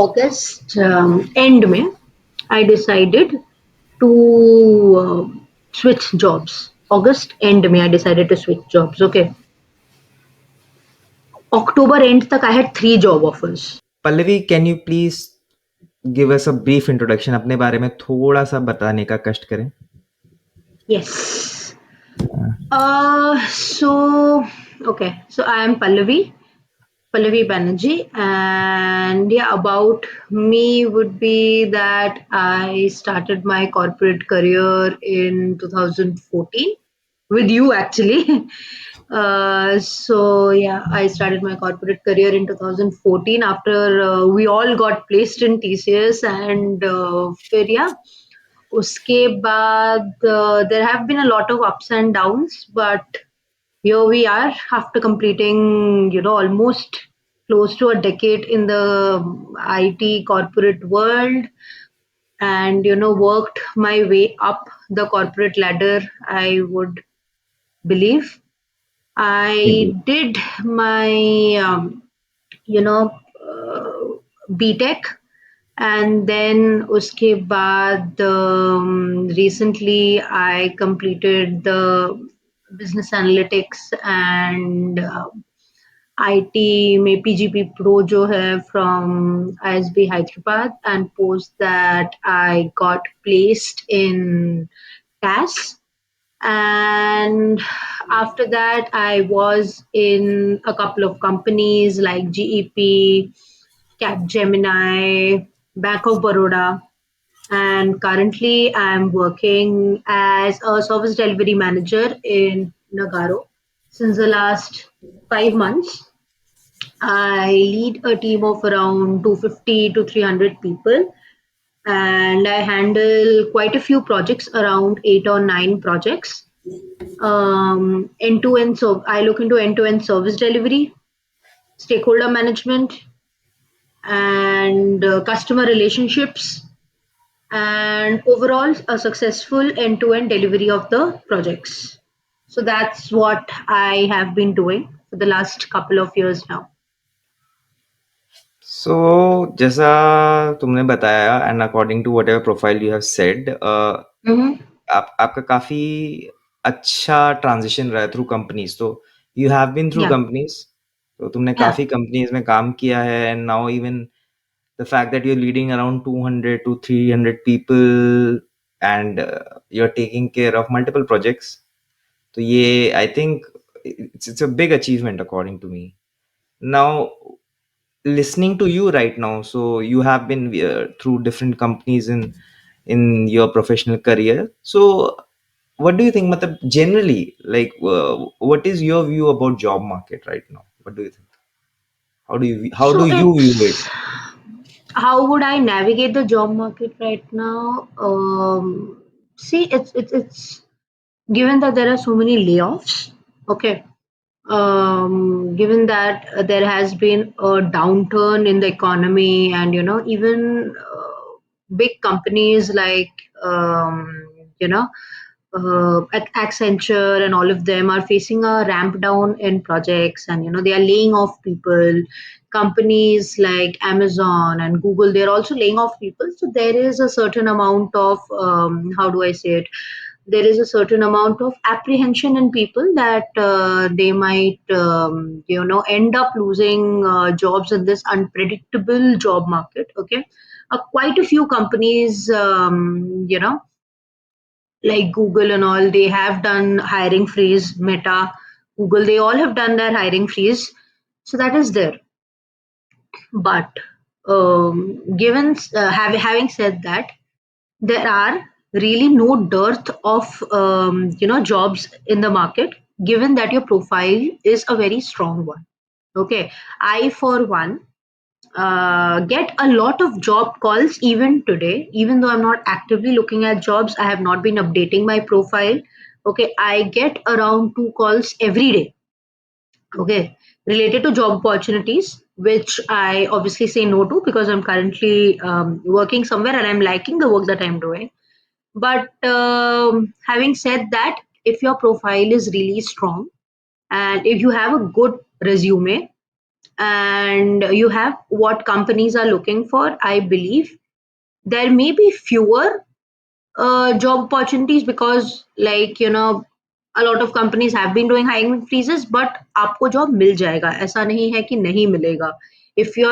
August end में I decided to switch jobs. August end में I decided to switch jobs. Okay. October end तक I had 3 job offers. Pallavi, can you please give us a brief introduction, अपने बारे में थोड़ा सा बताने का कष्ट करें. Yes. So okay. So I am Pallavi Banerjee, and yeah, about me would be that I started my corporate career in 2014 with you actually. So yeah, I started my corporate career in 2014 after we all got placed in TCS, and फिर yeah, उसके बाद there have been a lot of ups and downs, but here we are after completing, almost close to a decade in the IT corporate world, and, worked my way up the corporate ladder, I would believe. I Indeed. did my, you know, BTech, and then uske baad recently I completed the business analytics and IT में PGP Pro जो है from ISB Hyderabad, and post that I got placed in TAS, and after that I was in a couple of companies like GEP, Capgemini, Bank of Baroda, and currently I'm working as a service delivery manager in Nagarro since the last 5 months. I lead a team of around 250 to 300 people, and I handle quite a few projects, around 8 or 9 projects. End to end, so I look into end to end service delivery, stakeholder management, and customer relationships, and overall a successful end to end delivery of the projects. So that's what I have been doing for the last couple of years now. सो जैसा तुमने बताया, and according to whatever profile you have said, Mm-hmm. आपका काफी अच्छा transition रहा है through companies. तो you have been through Yeah, companies, तो तुमने yeah. काफी कंपनीज में काम किया है, and now even the fact that you are leading around 200 to 300 people, and you are taking care of multiple projects. तो ये I think it's a big achievement according to me. Now, listening to you right now, so you have been through different companies in your professional career. So what do you think, matlab, generally, like, what is your view about job market right now? What do you think? How So do you view it? it's how would I navigate the job market right now? See, it's given that there are so many layoffs. Okay, given that there has been a downturn in the economy, and even big companies like you know Accenture and all of them are facing a ramp down in projects, and they are laying off people. Companies like Amazon and Google, they're also laying off people. So there is a certain amount of how do I say it? There is a certain amount of apprehension in people that they might end up losing jobs in this unpredictable job market. Okay, quite a few companies, like Google and all, they have done hiring freeze. Meta, Google, they all have done their hiring freeze. So that is there. But given having said that, there are really no dearth of jobs in the market, given that your profile is a very strong one. Okay, I for one get a lot of job calls even today, even though I'm not actively looking at jobs. I have not been updating my profile. Okay, I get around 2 calls every day. Okay, related to job opportunities, which I obviously say no to because I'm currently working somewhere and I'm liking the work that I'm doing. But having said that, if your profile is really strong and if you have a good resume, and you have what companies are looking for, I believe there may be fewer job opportunities, because like a lot of companies have been doing hiring freezes, but आपको job मिल जाएगा, ऐसा नहीं है कि नहीं मिलेगा. If you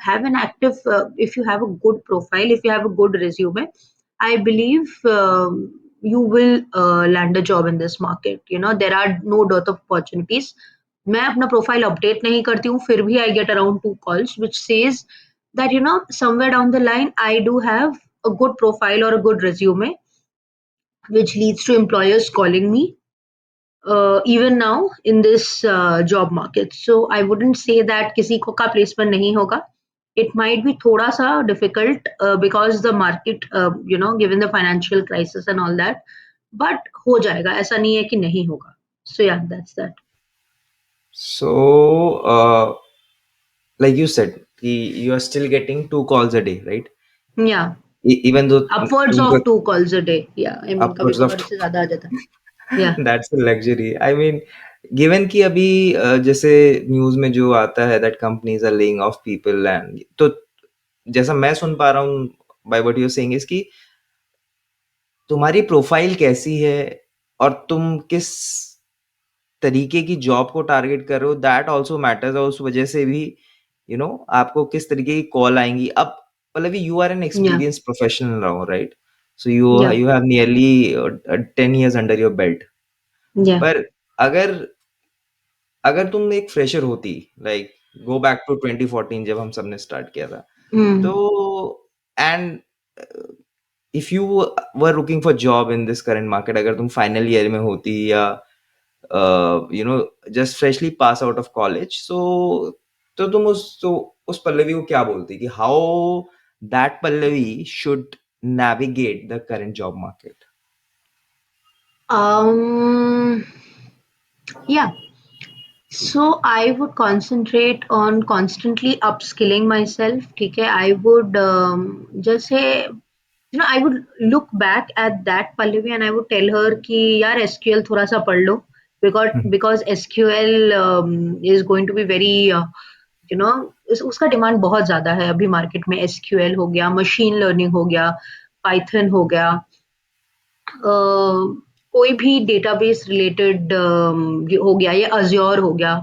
have an active if you have a good profile, if you have a good resume, I believe you will land a job in this market. There are no dearth of opportunities. मैं अपना profile update नहीं करती हूँ, फिर भी I get around 2 calls which says that somewhere down the line I do have a good profile or a good resume, which leads to employers calling me even now in this job market. So I wouldn't say that किसी को का placement नहीं होगा. It might be थोड़ा सा difficult because the market, given the financial crisis and all that, but हो जाएगा, ऐसा नहीं है कि नहीं होगा. So yeah, that's that. So, like you said, you are still getting 2 calls a day, right? Yeah, Even though upwards तुमको of 2 calls a day. Yeah, I mean कभी upwards of कभार इससे ज़्यादा आ जाता है. Yeah. that's a luxury. I mean, given कि अभी जैसे न्यूज में जो आता है that companies are laying off people, and तो जैसा मैं सुन पा रहा हूँ by what you're saying is कि तुम्हारी प्रोफाइल कैसी है और तुम किस तरीके की जॉब को टारगेट कर रहे हो, दैट ऑल्सो मैटर्स, और उस वजह से भी आपको किस तरीके की कॉल आएंगी. अब मतलब you are an Yeah. Experience professional now, right? So you Yeah. You have nearly 10 years under your belt. Yeah. पर अगर अगर तुम एक फ्रेशर होती, लाइक गो बैक टू 2014 जब हम सबने स्टार्ट किया था, तो Mm. And if you were looking for job in this current market, अगर तुम फाइनल ईयर में होती या just freshly pass out of college, so तो तुम उस पल्लवी को क्या बोलती कि how that Pallavi should navigate the current job market? Um, yeah. So I would concentrate on constantly upskilling myself. ठीक है, I would just say, I would look back at that Pallavi and I would tell her कि यार SQL थोड़ा सा पढ़ लो, because SQL is going to be very उसका demand बहुत ज्यादा है अभी मार्केट में. SQL हो गया, मशीन लर्निंग हो गया, पाइथन हो गया, कोई भी डेटाबेस रिलेटेड हो गया, ये अज्योर हो गया,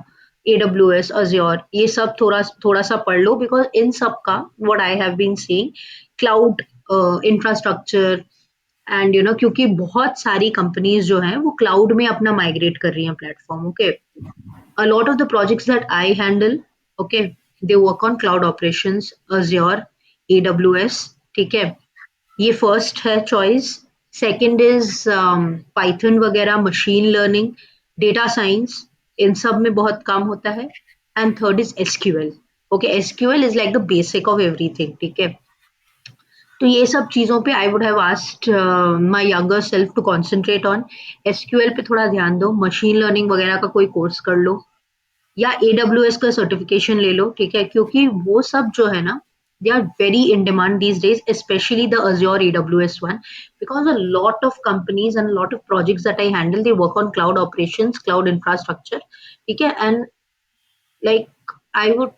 AWS, अज्योर, ये सब थोड़ा थोड़ा सा पढ़ लो, बिकॉज इन सब का what I have been seeing, cloud infrastructure, and क्योंकि बहुत सारी कंपनीज जो हैं वो क्लाउड में अपना माइग्रेट कर रही हैं platform. Okay, a lot of the projects that I handle, okay, they work on cloud operations, Azure, AWS, ठीक है, ये फर्स्ट है चॉइस. सेकंड इज पाइथन वगैरह, मशीन लर्निंग, डेटा साइंस, इन सब में बहुत काम होता है. And third is SQL. Okay, SQL is like the basic of everything. ठीक है, तो ये सब चीज़ों पे I would have asked my younger self to concentrate on. SQL पे थोड़ा ध्यान दो, मशीन लर्निंग वगैरह का कोई कोर्स कर लो, या AWS का सर्टिफिकेशन ले लो. ठीक है, क्योंकि वो सब जो है ना, they are very in demand these days, especially the Azure AWS one, because a lot of companies and a lot of projects that I handle, they work on cloud operations, cloud infrastructure. ठीक है, and like I would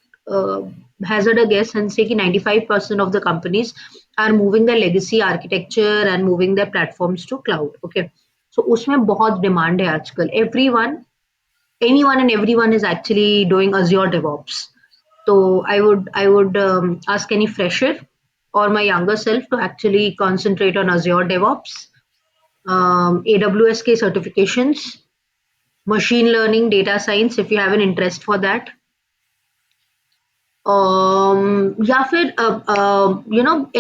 hazard a guess and say कि 95% of the companies are moving their legacy architecture and moving their platforms to cloud. Okay, so उसमें बहुत demand है आजकल. Anyone and everyone is actually doing Azure DevOps. So I would ask any fresher or my younger self to actually concentrate on Azure DevOps, AWS के certifications, machine learning, data science if you have an interest for that. या फिर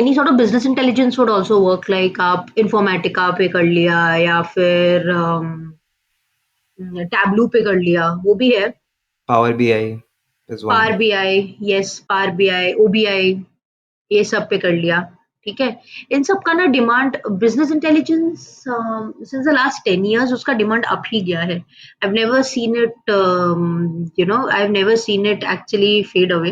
any sort of business intelligence would also work, like आप informatica पे कर लिया, या फिर tableau पे कर लिया, वो भी है. Power BI is one. Power BI, yes, power BI, OBI, ये सब पे कर लिया. ठीक है, इन सब का ना demand, business intelligence since the last 10 years उसका डिमांड अप ही गया है. I never seen it, I have never seen it actually fade away.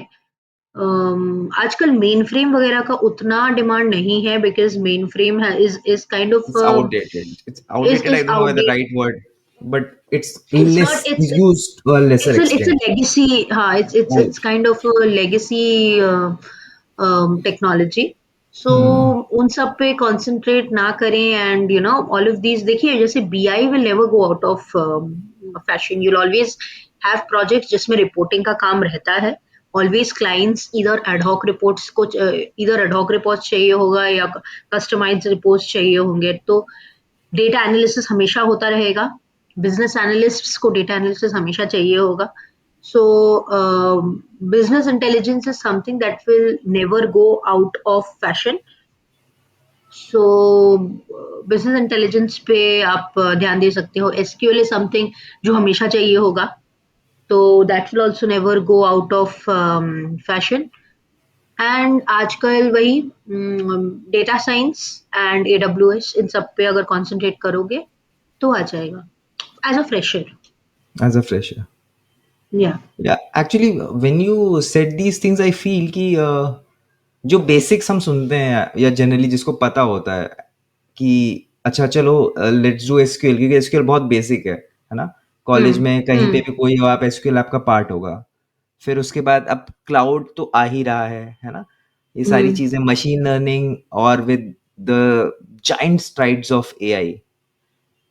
आजकल मेन फ्रेम वगैरह का उतना डिमांड नहीं है, because mainframe is kind of It's outdated. It's outdated. I is don't know the outdated. right word, but it's It's not. less used to a lesser It's a extent. legacy. Right. It's kind of a legacy technology. Hmm. So उन सब पे concentrate ना करें, and all of these देखिए, जैसे BI will never go out of fashion. You'll always have projects जिसमें reporting का काम रहता है. Always clients either ad hoc reports को either ad hoc reports चाहिए होगा या customized reports चाहिए होंगे, तो डेटा एनालिसिस हमेशा होता रहेगा. बिजनेस एनालिस्ट्स को डेटा एनालिसिस हमेशा चाहिए होगा. सो business intelligence is something that will never go out of fashion. So business intelligence पे आप ध्यान दे सकते हो. एसक्यूएल इज समथिंग जो हमेशा चाहिए होगा, तो that will also never go out of fashion. And आजकल वही डेटा साइंस एंड एडब्ल्यूएस, इन सब पे अगर कॉन्सेंट्रेट करोगे तो आ जाएगा as a fresher. As a fresher. या Yeah, actually, when you said these things, I feel कि जो बेसिक्स हम सुनते हैं या जनरली जिसको पता होता है कि अच्छा चलो लेट्स डू एसक्यूएल, क्योंकि एसक्यूएल बहुत बेसिक है ना? कॉलेज में कहीं पे हम्म. भी कोई हो, आप एसक्यूएल आपका पार्ट होगा. फिर उसके बाद अब क्लाउड तो आ ही रहा है ना? ये सारी हम्म. चीजें मशीन लर्निंग और with the giant strides of AI,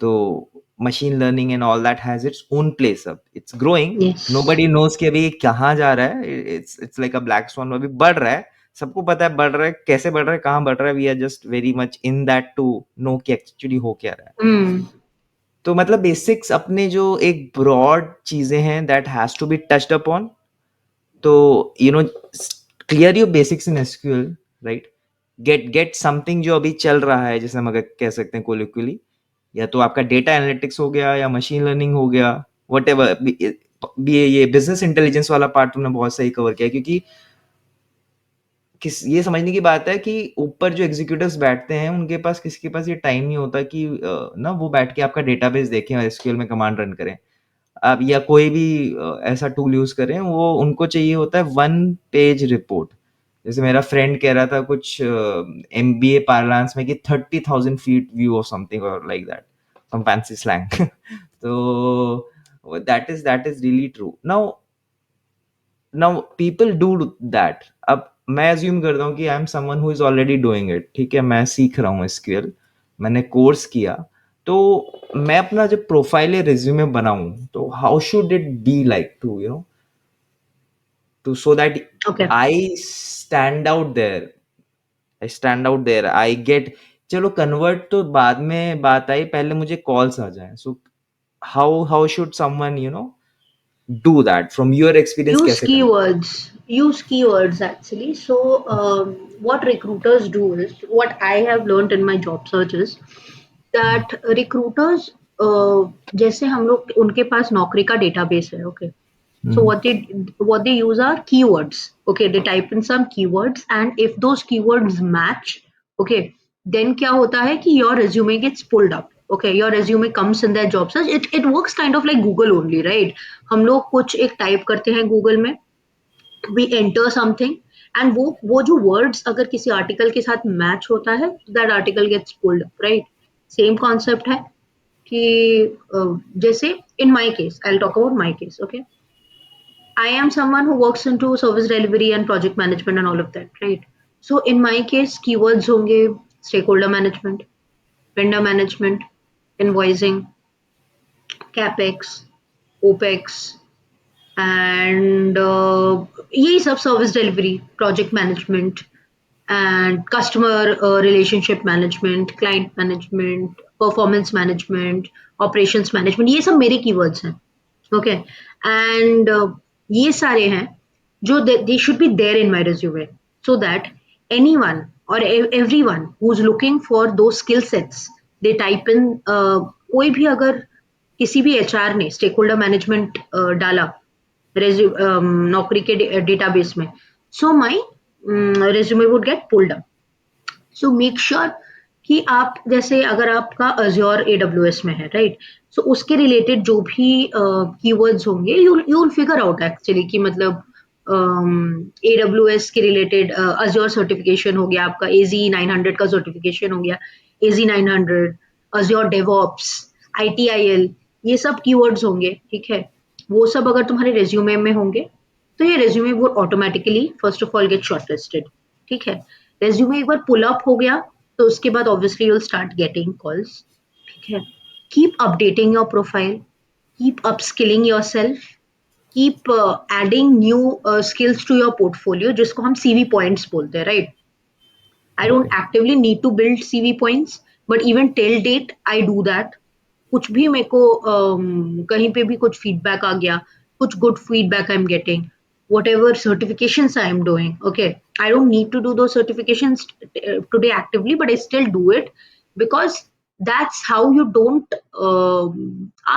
तो machine learning and all that has its own place. अब it's growing. Yes. Nobody knows कि अभी ये कहाँ जा रहा है. It's like a black swan. अभी बढ़ रहा है, सबको पता है बढ़ रहा है, कैसे बढ़ रहा है, कहाँ बढ़ रहा है. We are just very much in that to know कि एक्चुअली हो क्या रहा है. हम्म. तो मतलब बेसिक्स अपने जो एक ब्रॉड चीजें हैं that has to be touched upon. तो clear your basics in SQL, right? Get something जो अभी चल रहा है, जैसे हम अगर कह सकते हैं कोलिक्युअली, या तो आपका डेटा एनालिटिक्स हो गया या मशीन लर्निंग हो गया, वट एवर भी. ये बिजनेस इंटेलिजेंस वाला पार्ट तुमने बहुत सही कवर किया, क्योंकि किस ये समझने की बात है कि ऊपर जो एग्जीक्यूटिव्स बैठते हैं उनके पास, किसी के पास ये टाइम नहीं होता कि ना वो बैठ के आपका डेटाबेस देखें और एसक्यूएल में कमांड रन करें आप, या कोई भी ऐसा टूल यूज करें. वो उनको चाहिए होता है वन पेज रिपोर्ट. जैसे मेरा फ्रेंड कह रहा था कुछ एमबीए पार्लांस में कि 30,000 फीट व्यू और समथिंग और like that, some fancy slang. तो that is really true. Now people do that. अब मैं अज्यूम करता हूँ कि I am someone who is already doing it. ठीक है, मैं सीख रहा हूँ एसक्यूएल, मैंने कोर्स किया. तो मैं अपना जब प्रोफाइल या रिज्यूमे बनाऊं, तो how should it be like to to so that okay. I stand out there. I get. चलो कन्वर्ट तो बाद में बात आई, पहले मुझे कॉल्स आ जाए. So how should someone do that from your experience, Use कैसे करना? keywords. Use keywords actually. So, what recruiters do is, what I have learned in my job search is that recruiters, जैसे हम लोग उनके पास नौकरी का database है, okay. So hmm. what they use are keywords. Okay, they type in some keywords, and if those keywords match, okay, then क्या होता है कि your resume gets pulled up. Okay, your resume comes in their job search. It works kind of like Google only, right? हम लोग कुछ एक type करते हैं गूगल में, we enter something, and वो जो words अगर किसी आर्टिकल के साथ मैच होता है, that article gets pulled up, right? Same concept है कि जैसे in my case, I'll talk about my case, okay. I am someone who works into service delivery and project management and all of that, right? So in my case, keywords होंगे stakeholder management, vendor management, invoicing, capex, opex, and यही सब service delivery, project management, and customer relationship management, client management, performance management, operations management. ये सब मेरे keywords हैं. Okay. And ये सारे हैं जो they should be there in my resume, so that anyone और everyone who is looking for दो skill sets, they type in. कोई भी अगर किसी भी एचआर ने स्टेक होल्डर मैनेजमेंट डाला नौकरी के डेटाबेस में, so my resume would get pulled up. So make sure कि आप जैसे अगर आपका अज्योर एडब्ल्यूएस में है, राइट, सो उसके रिलेटेड जो भी कीवर्ड्स होंगे, you will figure out actually कि मतलब एडब्ल्यूएस के रिलेटेड अज्योर सर्टिफिकेशन हो गया, आपका एजी 900 का सर्टिफिकेशन हो गया, एजी 900, अज्योर डेवॉप्स, आईटीआईएल, ये सब कीवर्ड्स होंगे, ठीक है? वो सब अगर तुम्हारे रिज्यूमे में होंगे, तो ये रिज्यूमे वो automatically first of all get shortlisted, ठीक है? रिज्यूमे एक बार पुल अप हो गया, तो उसके बाद obviously you will start getting calls, ठीक है? Keep updating your profile, keep upskilling yourself, keep adding new skills to your portfolio, जिसको हम सीवी पॉइंट्स बोलते हैं, right? I don't Okay. actively need to build CV points, but even till date I do that. कुछ भी मेरे को कहीं पे भी कुछ फीडबैक आ गया, कुछ good feedback I am getting, whatever certifications I am doing. Okay, I don't need to do those certifications today actively, but I still do it because that's how you don't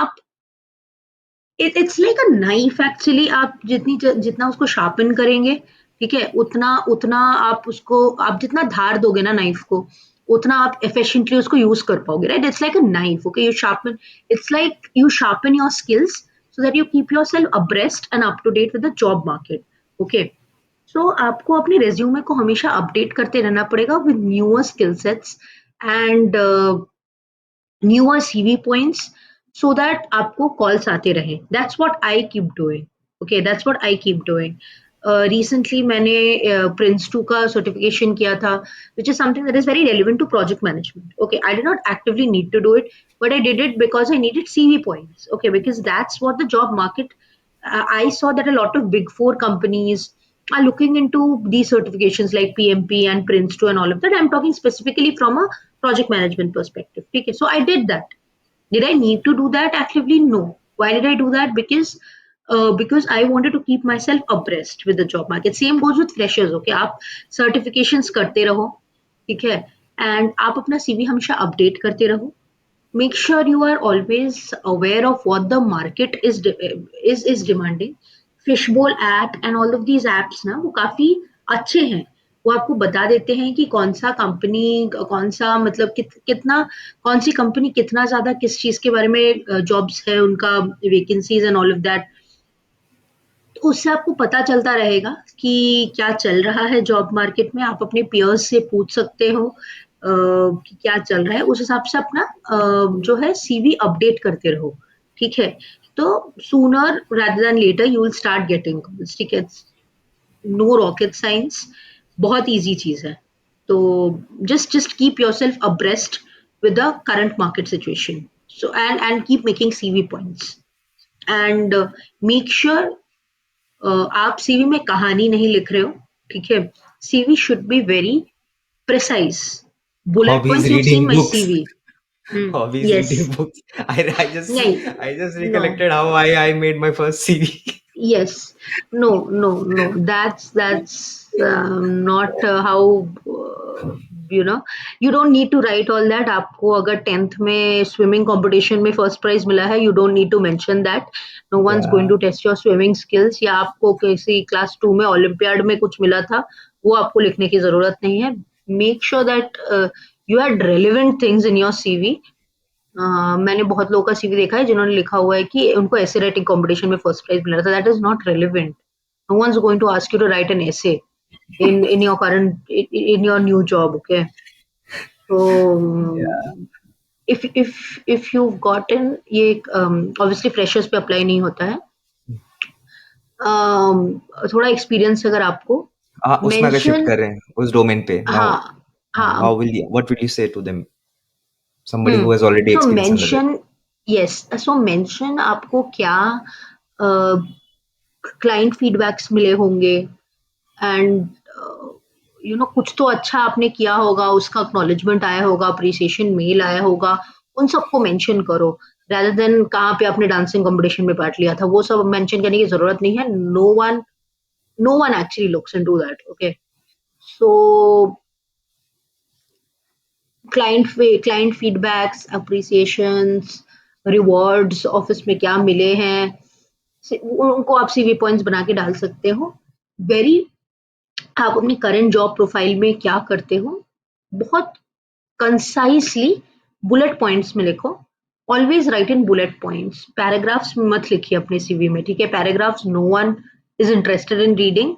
आप it's like a knife actually, आप जितना उसको sharpen करेंगे, ठीक है, उतना उतना आप उसको, आप जितना धार दोगे ना नाइफ को, उतना आप एफिशिएंटली उसको यूज कर पाओगे, right? It's like a knife, okay, you sharpen, it's like you sharpen your skills so that you keep yourself abreast and up to date with the job market, okay? So आपको अपने resume को हमेशा update करते रहना पड़ेगा with newer skill sets and newer CV points so that आपको calls आते रहे. That's what I keep doing. Okay, that's what I keep doing. Recently मैंने Prince 2 का certification किया था, which is something that is very relevant to project management. Okay, I did not actively need to do it, but I did it because I needed CV points. Okay, because that's what the job market. I saw that a lot of big four companies are looking into these certifications like PMP and Prince 2 and all of that. I'm talking specifically from a project management perspective. Okay, so I did that. Did I need to do that actively? No. Why did I do that? Because I wanted to keep myself abreast with the job market. Same goes with freshers. Okay, आप certifications करते रहो, ठीक है, and आप अपना CV हमेशा update करते रहो. Make sure you are always aware of what the market is demanding. Fishbowl app and all of these apps ना वो काफी अच्छे हैं. वो आपको बता देते हैं कि कौन सा कंपनी, कौन सा मतलब कितना, कौन सी कंपनी कितना ज्यादा किस चीज के बारे में जॉब्स है उनका, vacancies and all of that. तो उससे आपको पता चलता रहेगा कि क्या चल रहा है जॉब मार्केट में. आप अपने पियर्स से पूछ सकते हो कि क्या चल रहा है, उस हिसाब से अपना जो है सीवी अपडेट करते रहो, ठीक है? तो sooner rather than later you will start getting calls, ठीक है? नो रॉकेट साइंस, बहुत इजी चीज है. तो just keep yourself abreast with the current market situation. So and keep making CV points and make sure आप CV में कहानी नहीं लिख रहे हो, ठीक है? CV should be very precise. Bullet Hobbies points, you seen reading my books. CV. Hobbies yes. reading books. नहीं. I just no. recollected how I made my first CV. Yes. No, no, no. That's not how you know. You don't need to write all that. आपको अगर 10th में swimming competition में first prize मिला है, you don't need to mention that. No one's going Yeah. to test your swimming skills. या आपको किसी class 2 में ओलंपियाड में कुछ मिला था, वो आपको लिखने की जरूरत नहीं है. Make sure that you had relevant things in your CV. मैंने बहुत लोगों का सीवी देखा है जिन्होंने लिखा हुआ है कि उनको एसे राइटिंग कॉम्पिटिशन में फर्स्ट प्राइज मिला था. That is not relevant. No one is going to ask you to write an essay in your current in your new job, okay? So if you've gotten ये obviously freshers पे apply नहीं होता है. थोड़ा experience अगर आपको उसमें अगर शिफ्ट मेंशन. कर रहे हैं उस डोमेन पे now, हाँ, हाँ. what will you say to them, somebody hmm. who has already so experience in the bit? Mention. Yes. So mention आपको क्या क्लाइंट फीडबैक्स मिले होंगे एंड कुछ तो अच्छा आपने किया होगा, उसका एक्नॉलेजमेंट आया होगा, अप्रिसिएशन मेल आया होगा, उन सबको मेंशन करो. rather देन कहाँ पे आपने डांसिंग कंपटीशन में पार्ट लिया था, वो सब मेंशन करने की जरूरत नहीं है. No one actually looks into that, okay? So client feedbacks, appreciations, rewards office में क्या मिले हैं, उनको आप सीवी पॉइंट्स बना के डाल सकते हो. वेरी, आप अपनी करंट जॉब प्रोफाइल में क्या करते हो, बहुत कंसाइसली बुलेट पॉइंट्स में लिखो. Always write in bullet points. Paragraphs में मत लिखिए अपने सीवी में, ठीक है? Paragraphs no one is interested in reading.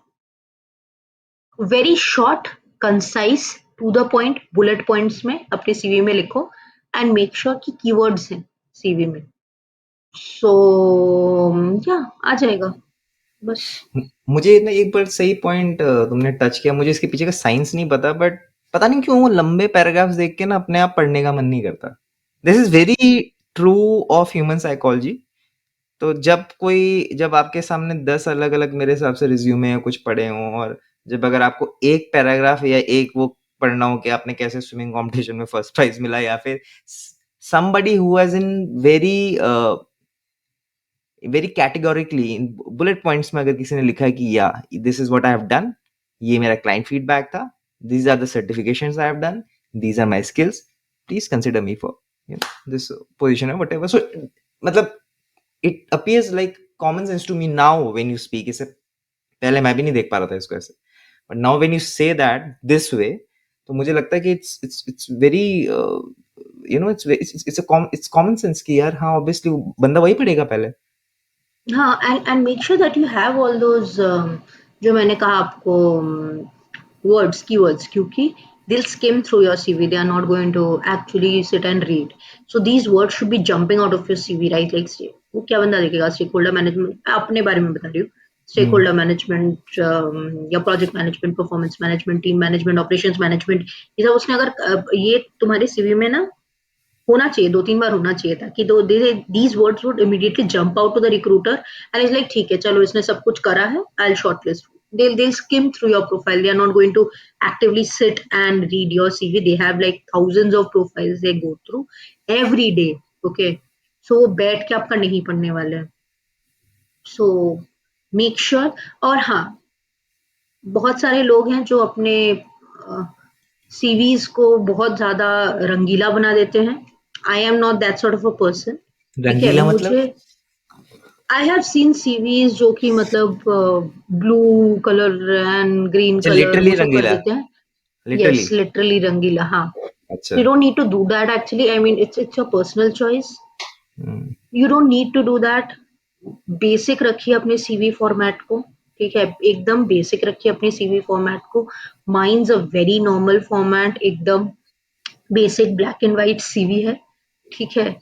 Very short, concise, to the point bullet points में अपने सीवी में लिखो एंड मेक श्योर कि कीवर्ड्स हैं सीवी में. सो या आ जाएगा बस। मुझे ना एक बार सही पॉइंट तुमने टच किया, मुझे इसके पीछे का साइंस नहीं पता, बट पता नहीं क्यों वो लंबे पैराग्राफ्स देख के ना अपने आप पढ़ने का मन नहीं करता। This is very true of human psychology. तो जब आपके सामने 10 अलग-अलग मेरे हिसाब से रिज़्यूमे या कुछ पड़े हों, और जब अगर आपको एक पैराग्राफ या एक वो पढ़ना हो कि आपने कैसे स्विमिंग कॉम्पिटिशन में फर्स्ट प्राइज़ मिला, या फिर somebody who has in very very categorically in bullet points में अगर किसी ने लिखा है कि या this is what I have done, ये मेरा क्लाइंट फीडबैक था, these are the certifications I have done, these are my skills, please consider me for this position, और व्हाटएवर। सो मतलब it appears like common sense to me now when you speak. इसे पहले मैं भी नहीं देख पा रहा था इसको ऐसे, but now when you say that this way, तो मुझे लगता है कि it's very it's common sense कि यार हाँ ऑब्वियसली बंदा वही पढ़ेगा पहले। हाँ, and make sure that you have all those जो मैंने कहा आपको words, keywords, क्योंकि they'll skim through your CV. They are not going to actually sit and read. So these words should be jumping out of your CV, right? Like वो क्या बंदा देखेगा? Stake holder management, अपने बारे में बता रही हूँ। स्टेक हम्म। होल्डर मैनेजमेंट या project management, performance management, team management, operations management, ये सब उसने अगर ये तुम्हारे सीवी में ना होना चाहिए, 2-3 बार होना चाहिए था कि दो these words would immediately jump out to the recruiter and is like ठीक है चलो इसने सब कुछ करा है, I will shortlist. They'll skim through your profile. They are not going to actively sit and read your CV. They have like thousands of profiles they go through every day. Okay, so वो बैठ के आपका नहीं पढ़ने वाले हैं। So make sure। और हाँ, बहुत सारे लोग हैं जो अपने सीवीज को बहुत ज्यादा रंगीला बना देते हैं। आई am not that sort of a person. ठीक है, रंगीला मतलब? मुझे आई हैव सीन सीवीज जो कि मतलब ब्लू कलर एंड ग्रीन अच्छा, कलर लिटरली वो सब कर रंगीला? देते हैं। लिटरली? यस, लिटरली रंगीला, हाँ। अच्छा। You don't need to do that actually, I mean it's your personal choice. Hmm. You don't need to do that. Basic रखिए अपने सीवी फॉर्मेट को। ठीक है, एकदम बेसिक रखिए अपने सीवी फॉर्मेट को। Minus a very normal format, एकदम basic black and white CV है। ठीक है,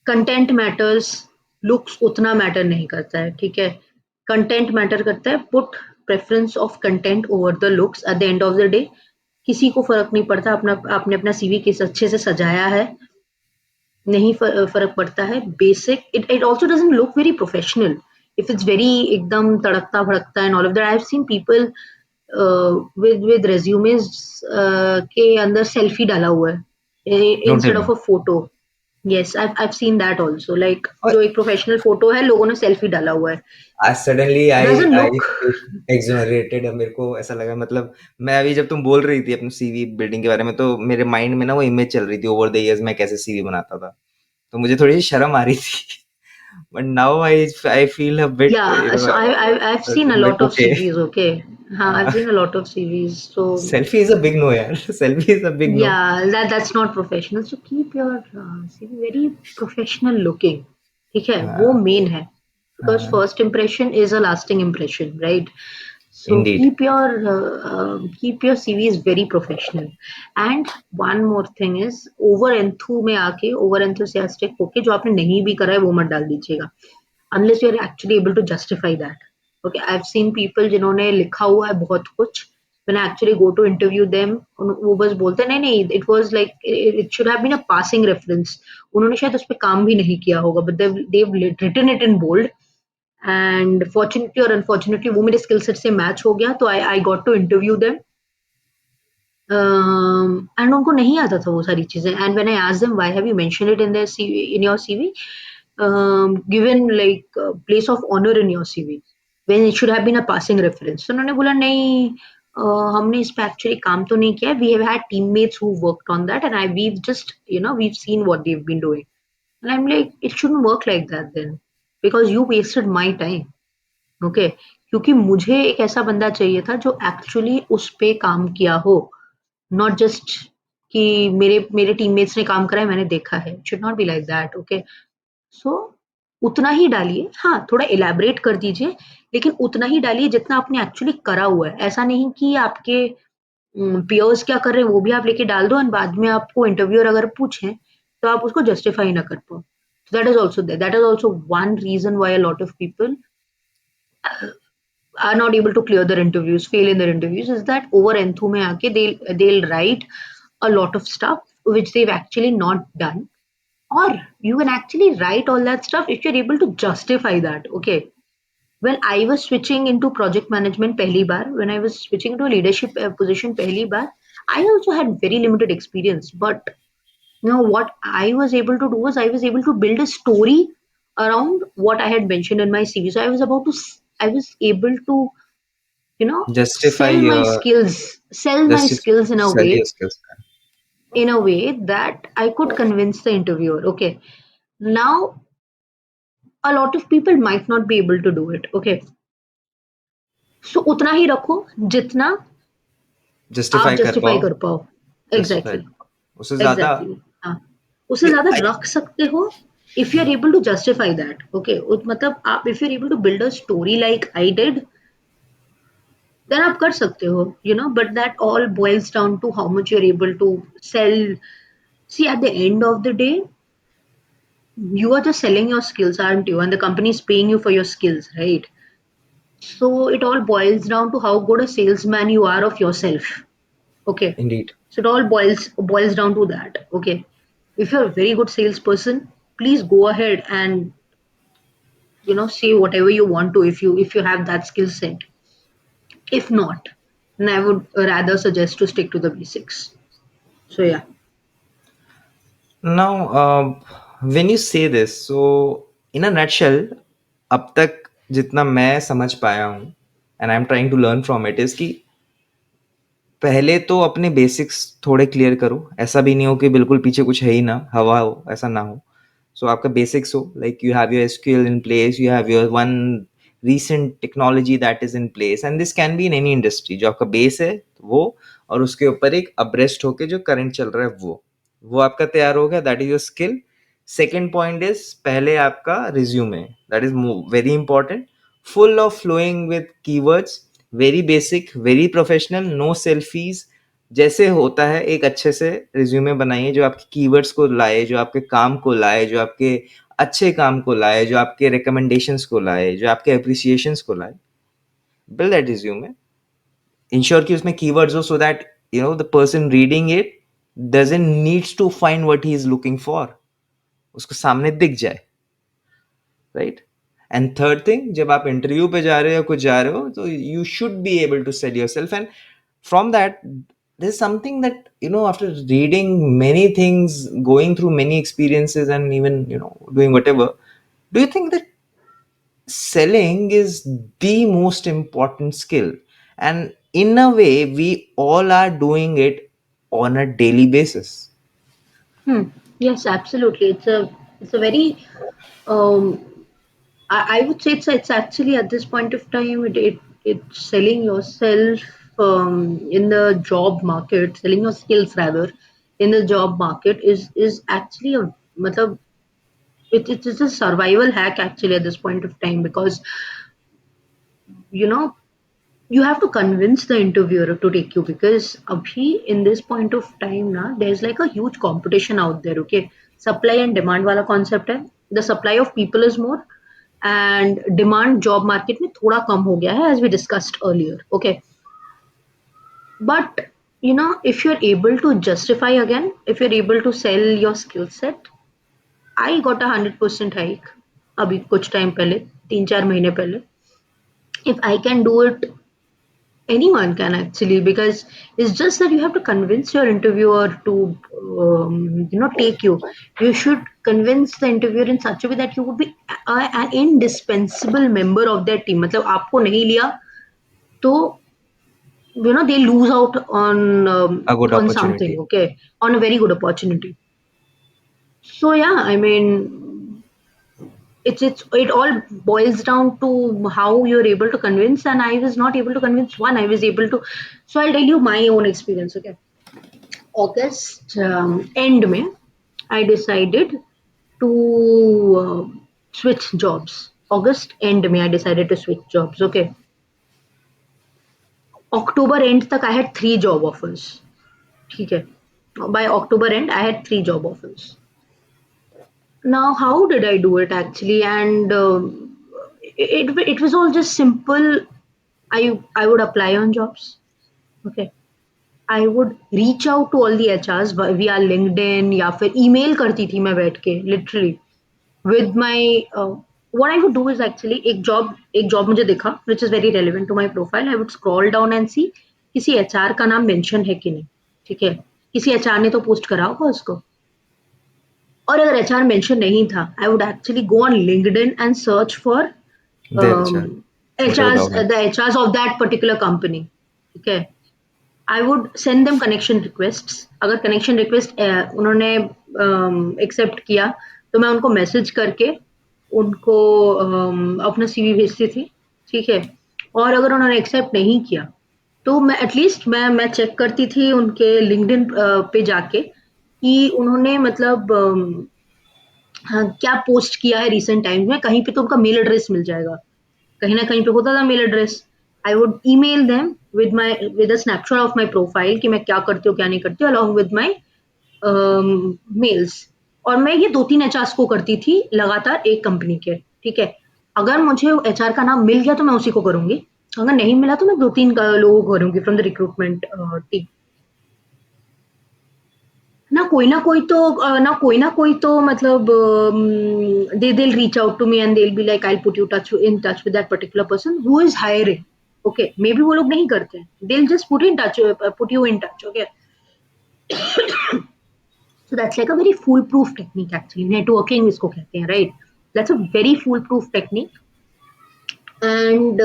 कंटेंट मैटर्स, लुक्स उतना मैटर नहीं करता है। ठीक है, कंटेंट मैटर करता है। Put preference of content over the looks at the end of the day. किसी को फर्क नहीं पड़ता अपना आपने अपना सीवी किस अच्छे से सजाया है, नहीं फर्क पड़ता है। Basic, it also doesn't look very professional if it's very एकदम तड़कता भड़कता and all of that. I have seen people with resumes के अंदर सेल्फी डाला हुआ है don't tell instead me. Of a photo. Yes, I've seen that also, like और जो एक प्रोफेशनल फोटो है लोगों ने सेल्फी डाला हुआ है। आज suddenly I doesn't I look. Exonerated, मेरे को ऐसा लगा, मतलब मैं अभी जब तुम बोल रही थी अपनी सीवी बिल्डिंग के बारे में, तो मेरे माइंड में ना वो इमेज चल रही थी ओवर द इयर्स मैं कैसे सीवी बनाता था, तो मुझे थोड़ी सी शर्म आ रही थी। But now I feel a bit Yeah, so I've seen a like lot of okay. CVs, okay? हाँ, I've seen a lot of CVs. So selfie is a big no यार। Selfie is a big no. yeah, that's not professional. So keep your CV very professional looking. ठीक है, वो हाँ। main है, because हाँ। first impression is a lasting impression, right? So Indeed. keep your CVs very professional. And one more thing is over enthu में आके over enthusiastic होके जो आपने नहीं भी करा है वो मत डाल दीजिएगा, unless you are actually able to justify that. Okay, I've seen people जिन्होंने लिखा हुआ है बहुत कुछ, when I actually go to interview them, वो बस बोलते हैं नहीं नहीं, it was like it should have been a passing reference. उन्होंने शायद उस पर काम भी नहीं किया होगा, but they've written it in bold, and fortunately or unfortunately वो मेरे स्किल सेट से मैच हो गया, तो I got to interview them. And उनको नहीं आता था वो सारी चीजें, and when I asked them why have you mentioned it in their CV, in your CV, given like place of honour in your CV when it should have been a passing reference. तो उन्होंने बोला नहीं, हमने इस पे actually काम तो नहीं किया, we have had teammates who worked on that and I we've just we've seen what they have been doing. And I am like it shouldn't work like that then, because you wasted my time. Okay, क्योंकि मुझे एक ऐसा बंदा चाहिए था जो actually उस पे काम किया हो, नॉट जस्ट कि मेरे मेरे टीममेट्स ने काम करा है मैंने देखा है। It should not be like that. Okay, so उतना ही डालिए, हाँ थोड़ा इलैबोरेट कर दीजिए, लेकिन उतना ही डालिए जितना आपने एक्चुअली करा हुआ है। ऐसा नहीं कि आपके पियर्स क्या कर रहे हैं वो भी आप लेके डाल दो एंड बाद में आपको इंटरव्यूअर अगर पूछे तो आप उसको जस्टिफाई ना कर पाओ। That is also there. That is also one reason why a lot of people are not able to clear their interviews, fail in their interviews, is that over enthu mein aake they'll write a lot of stuff which they've actually not done. Or you can actually write all that stuff if you're able to justify that. Okay. When I was switching into project management pehli bar, when I was switching to a leadership position pehli bar, I also had very limited experience. But what I was able to do was I was able to build a story around what I had mentioned in my CV. So I was able to, Justify sell my your skills, sell my justify skills sell your skills. in a way that I could convince the interviewer. Okay. Now, a lot of people might not be able to do it. Okay. So उतना ही रखो जितना आप justify कर justify पाओ, कर पाओ. Justify exactly. उससे ज्यादा एग्जैक्टली. हाँ. उससे ज्यादा I- रख सकते हो if you're able to justify that. Okay. मतलब आप if you're able to build a story like I did, then आप कर सकते हो. But that all boils down to how much you're able to sell. See, at the end of the day, you are just selling your skills, aren't you? And the company is paying you for your skills, right? So it all boils down to how good a salesman you are of yourself. Okay. indeed. So it all boils down to that. Okay. If you're a very good salesperson, please go ahead and say whatever you want to if you have that skill set. If not, then I would rather suggest to stick to the basics. So yeah. Now, when you say this, so in a nutshell, अब तक जितना मैं समझ पाया हूँ and I am trying to learn from it is कि पहले तो अपने बेसिक्स थोड़े क्लियर करो, ऐसा भी नहीं हो कि बिल्कुल पीछे कुछ है ही ना, हवा हो, ऐसा ना हो. सो आपका बेसिक्स हो, like you have your SQL in place, you have your one recent technology that is in place, and this can be in any industry. जो आपका बेस है वो, और उसके ऊपर एक अब्रेस्ट होके जो करंट चल रहा है वो आपका तैयार हो गया, that is your skill. Second point is पहले आपका resume, that is very important, full of flowing with keywords, very basic, very professional, no selfies. जैसे होता है एक अच्छे से रिज्यूमे बनाइए जो आपके कीवर्ड्स को लाए, जो आपके काम को लाए, जो आपके अच्छे काम को लाए, जो आपके रिकमेंडेशंस को लाए, जो आपके अप्रिसिएशंस को लाए. बिल्ड दैट रिज्यूमे, इंश्योर कि उसमें कीवर्ड्स हो, so that the person reading it doesn't needs to find what he is looking for, उसको सामने दिख जाए, राइट. एंड थर्ड थिंग, जब आप इंटरव्यू पे जा रहे हो या कुछ जा रहे हो, तो you should be able to sell yourself. And from that, there's something that, after reading many things, going through many experiences, and even doing whatever, do you think that selling is the most important skill? And in a way, we all are doing it on a daily basis. Hmm. Yes, absolutely. It's a very I would say it's actually at this point of time it's selling yourself in the job market, selling your skills rather in the job market is actually a matlab, it is a survival hack actually at this point of time because you know you have to convince the interviewer to take you because abhi in this point of time na there's like a huge competition out there. Okay, supply and demand wala concept hai. The supply of people is more and demand job market में थोड़ा कम हो गया है as we discussed earlier. Okay, but if you're able to justify again, if you're able to sell your skill set, I got a 100% hike अभी कुछ time पहले 3-4 महीने पहले. If I can do it, anyone can actually because it's just that you have to convince your interviewer to take you should convince the interviewer in such a way that you would be an indispensable member of their team. मतलब आपको नहीं लिया तो they lose out A good on something. opportunity. Okay, on a very good opportunity. So yeah, I mean it all boils down to how you're able to convince, and I was not able to convince one, I was able to. So I'll tell you my own experience. Okay, August end May, I decided to switch jobs. August end May, I decided to switch jobs. Okay, October end tak I had 3 job offers. ठीक है, by October end I had 3 job offers. Now, how did I do it actually? And it was all just simple. I would apply on jobs. Okay. I would reach out to all the HRs via LinkedIn या फिर email करती थी मैं बैठ के literally with my what I would do is actually एक job मुझे दिखा which is very relevant to my profile. I would scroll down and see किसी HR का नाम mention है कि नहीं, ठीक है, किसी HR ने तो पोस्ट करा होगा उसको, और अगर HR मेंशन नहीं था, I would actually go on LinkedIn and search for There, HR. Whatever the the organization. HRs of that particular company. ठीक है, I would send them connection requests. अगर कनेक्शन रिक्वेस्ट उन्होंने एक्सेप्ट किया तो मैं उनको मैसेज करके उनको अपना सीवी भेजती थी, ठीक है। और अगर उन्होंने एक्सेप्ट नहीं किया तो मैं एटलीस्ट मैं चेक करती थी उनके लिंक्डइन पे जाके कि उन्होंने मतलब हाँ, क्या पोस्ट किया है रिसेंट टाइम्स में, कहीं पे तो उनका मेल एड्रेस मिल जाएगा, कहीं ना कहीं पे होता था mail address. I would email them with a snapshot of my profile कि मैं क्या करती हूँ क्या नहीं करती हूँ अलॉन्ग विद माय मेल्स। और मैं ये 2-3 एचआर्स को करती थी लगातार एक कंपनी के, ठीक है। अगर मुझे एचआर का नाम मिल गया तो मैं उसी को करूंगी, अगर नहीं मिला तो मैं 2-3 लोगों को करूंगी फ्रॉम द रिक्रूटमेंट टीम। ना कोई तो मतलब they'll reach out to me and they'll be like I'll put you touch in touch with that particular person who is hiring. Okay, maybe वो लोग नहीं करते हैं, they'll just put you in touch. Okay, so that's like a very foolproof technique actually. Networking इसको कहते हैं, right? That's a very foolproof technique. And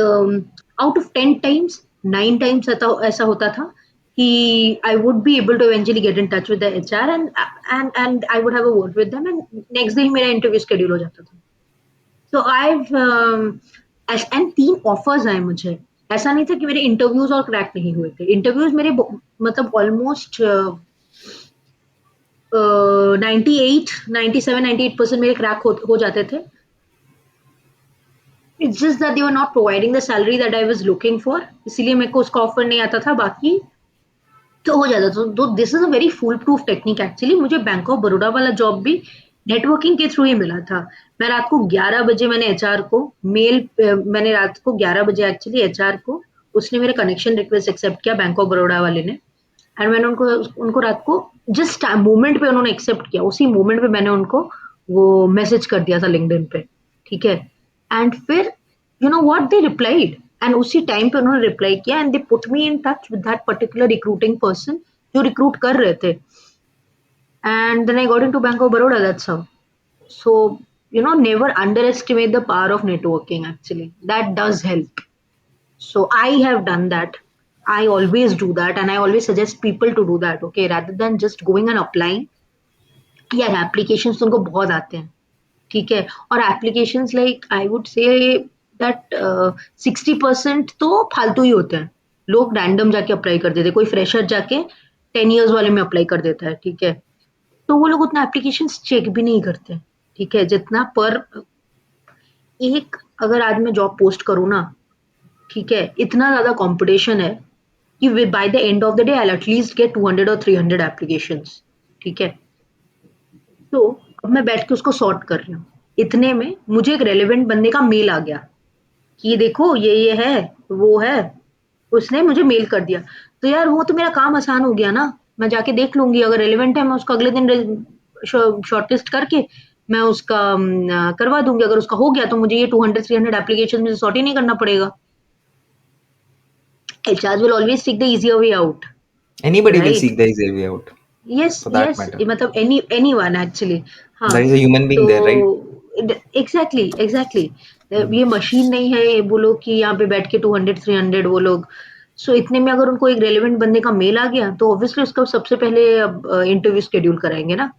out of 10 times 9 times ऐसा होता था कि I would be able to eventually get in touch with the HR and I would have a word with them and next day ही मेरा interview schedule हो जाता था। So I've and 3 offers आए मुझे। ऐसा नहीं था कि मेरे इंटरव्यूज और क्रैक नहीं हुए थे, इंटरव्यूज मेरे मतलब ऑलमोस्ट 98 97 98% मेरे क्रैक हो जाते थे। It's just that they were not providing the salary that I was looking for, इसीलिए मेरे को उसका ऑफर नहीं आता था, बाकी तो हो जाता था। तो this is a very foolproof technique actually. मुझे बैंक ऑफ बड़ौदा वाला जॉब भी नेटवर्किंग के थ्रू ही मिला था। मैं रात को 11 बजे मैंने एचआर को मैंने रात को 11 बजे एक्चुअली एचआर को, उसने मेरे कनेक्शन रिक्वेस्ट एक्सेप्ट किया बैंक ऑफ बड़ौदा वाले ने, एंड मैंने उनको उनको रात को जस्ट मोमेंट पे उन्होंने एक्सेप्ट किया, उसी मोमेंट पे मैंने उनको वो मैसेज कर दिया था लिंक्डइन पे, ठीक है। एंड फिर you know what they replied, and उसी टाइम पे उन्होंने रिप्लाई किया and they put me in touch with that particular recruiting person जो रिक्रूट कर रहे थे, and then I got into bank of Baroda, that's how. So you know, never underestimate the power of networking actually, that does help. So I have done that. I always do that and I always suggest people to do that, okay, rather than just going and applying। यार applications तो उनको बहुत आते हैं, ठीक है, और applications like I would say that 60% तो फालतू ही होते हैं। लोग रैंडम जाके अप्लाई कर देते हैं, कोई फ्रेशर जाके 10 इयर्स वाले में अप्लाई कर देता है, ठीक है। तो वो लोग उतना एप्लीकेशंस चेक भी नहीं करते, ठीक है, जितना पर एक अगर आज मैं जॉब पोस्ट करूँ ना, ठीक है, इतना ज़्यादा कॉम्पिटिशन है कि by the end of the day I at least get 200 और 300 एप्लीकेशंस, ठीक है। तो अब मैं बैठ के उसको सॉर्ट कर रही हूँ, इतने में मुझे एक रेलेवेंट बंदे का मेल आ गया कि देखो ये है, वो है, उसने मुझे मेल कर दिया। तो यार वो तो मेरा काम आसान हो गया ना, मैं जाके देख लूंगी, अगर रेलेवेंट है मैं उसको अगले दिन शॉर्टलिस्ट करके मैं उसका करवा दूंगी, अगर उसका हो गया तो मुझे ये 200-300 एप्लीकेशन में सॉर्ट ही नहीं करना पड़ेगा। HR will always take the easier way out, Anybody will right? seek the easier way out, yes for that yes, matter. मतलब एनीवन एक्चुअली। हाँ, There is a human तो being there, right? Exactly exactly, Hmm. ये machine नहीं है ये बोलो कि यहाँ पे बैठ के 200-300 वो लोग। सो इतने में अगर उनको एक रेलेवेंट बंदे का मेल आ गया तो ऑब्वियसली उसका सबसे पहले इंटरव्यू शेड्यूल कराएंगे ना।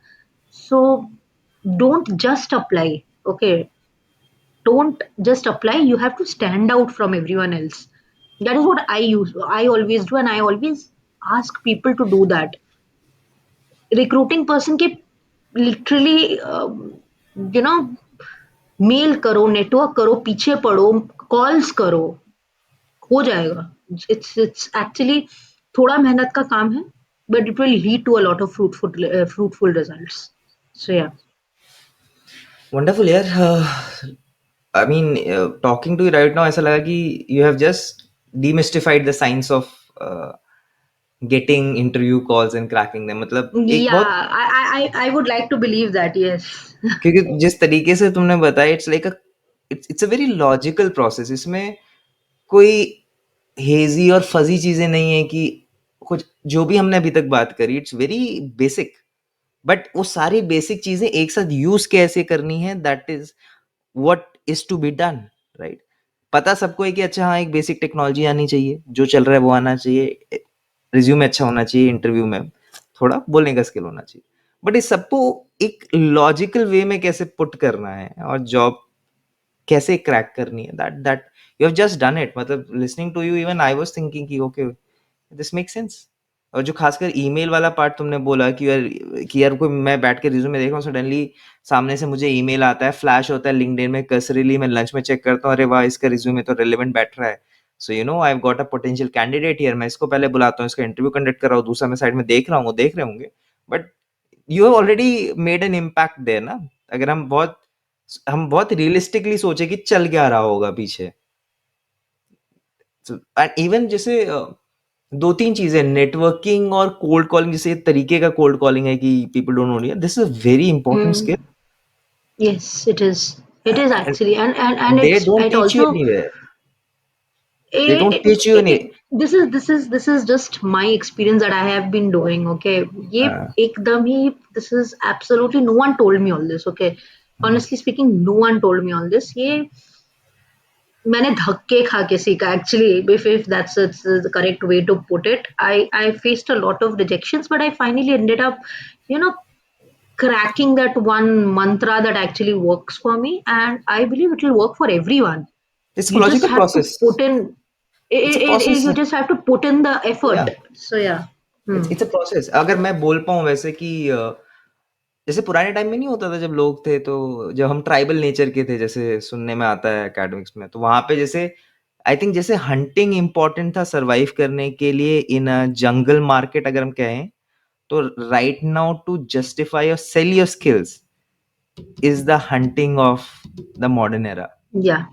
So don't just apply, okay, don't just apply, you have to stand out from everyone else। That is what I always do, and I always ask people to do that। Recruiting person के literally you know mail करो, network करो, पीछे पड़ो, calls करो, हो जाएगा। It's actually थोड़ा मेहनत का काम है, but it will lead to a lot of fruitful results. So yeah. Wonderful यार। I mean talking to you right now ऐसा लगा कि you have just demystified the science of getting interview calls and cracking them. मतलब एक बहुत, Yeah, I would like to believe that, yes. क्योंकि जिस तरीके से तुमने बताया, it's like a, it's a very logical process. इसमें कोई हेजी और फजी चीजें नहीं है कि कुछ जो भी हमने अभी तक बात करी, इट्स वेरी बेसिक। बट वो सारी बेसिक चीजें एक साथ यूज कैसे करनी है, that is what is to be done, right. पता सबको है कि अच्छा हाँ, एक बेसिक टेक्नोलॉजी आनी चाहिए, जो चल रहा है वो आना चाहिए, रिज्यूम अच्छा होना चाहिए, इंटरव्यू में थोड़ा बोलने का स्किल होना चाहिए। बट इस सबको एक लॉजिकल वे में कैसे पुट करना है और जॉब कैसे क्रैक करनी है, that you have just done it. मतलब listening to you even I was thinking कि ओके, दिस मेक सेंस। और जो खासकर ईमेल वाला पार्ट तुमने बोला कि यार कोई, मैं बैठ के रिज्यूमे देख रहा हूँ, सडनली सामने से मुझे ईमेल आता है, फ्लैश होता है लिंक्डइन में, कसरीली मैं लंच में चेक करता हूँ, अरे वाह इसका रिज्यूमे तो रेलेवेंट बैठ रहा है, so you know I have got a potential candidate here, मैं इसको पहले बुलाता हूँ, इसका इंटरव्यू कंडक्ट कर रहा हूँ, दूसरा मैं साइड में देख रहा हूँ, वो देख रहे होंगे। But you have already made an impact there ना। अगर हम बहुत रियलिस्टिकली सोचे कि चल क्या रहा होगा पीछे। एंड इवन जैसे दो तीन चीजें, नेटवर्किंग और कोल्ड कॉलिंग, जैसे तरीके का कोल्ड कॉलिंग है कि people don't know, this is a very important skill. Mm, yes, it is. It is and actually, and they it's don't it teach you also anywhere, they it, don't it, teach you it, any. it, this is just my experience that I have been doing. Okay, ये एकदम ही, this is absolutely no one told me all this. Okay, honestly speaking, no one told me all this. ये मैंने धक्के खा के सीखा actually. If that's the correct way to put it, I faced a lot of rejections, but I finally ended up, you know, cracking that one mantra that actually works for me, and I believe it will work for everyone. It's You just logical have to process, put in it's a process. you just have to put in the या effort. So yeah. Hmm. It's a process. अगर मैं बोल पाऊँ वैसे कि जैसे पुराने time में नहीं होता था जब लोग थे, तो जब हम ट्राइबल नेचर के थे, जैसे सुनने में आता है एकेडमिक्स में, तो वहां पे जैसे आई थिंक जैसे हंटिंग इंपॉर्टेंट था सरवाइव करने के लिए इन अ जंगल मार्केट, अगर हम कहें, तो राइट नाउ टू जस्टिफाई और sell your skills is the hunting of the modern era. Yeah.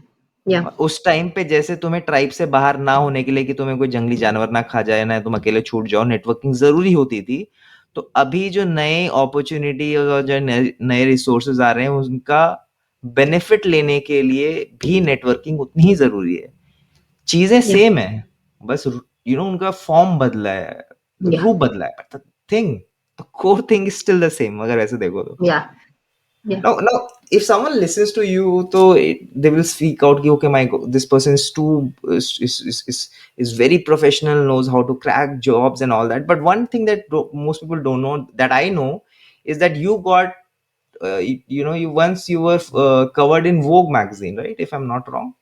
Yeah. उस टाइम पे जैसे तुम्हें ट्राइब से बाहर ना होने के लिए, कि तुम्हें कोई जंगली जानवर ना खा जाए, ना तुम अकेले छूट जाओ, नेटवर्किंग जरूरी होती थी। तो अभी जो नए अपॉर्चुनिटी और जो नए नए रिसोर्सेज आ रहे हैं, उनका बेनिफिट लेने के लिए भी नेटवर्किंग उतनी ही जरूरी है। चीजें Yeah. सेम है, बस उनका फॉर्म बदला है, Yeah. रूप बदला है, but the thing, the core thing is still the same, अगर ऐसे देखो तो। Yeah. Yeah. Now, if someone listens to you, so they will speak out, ki, okay, this person is too is very professional, knows how to crack jobs and all that. But one thing that most people don't know, that I know, is that you got, you were covered in Vogue magazine, right? If I'm not wrong,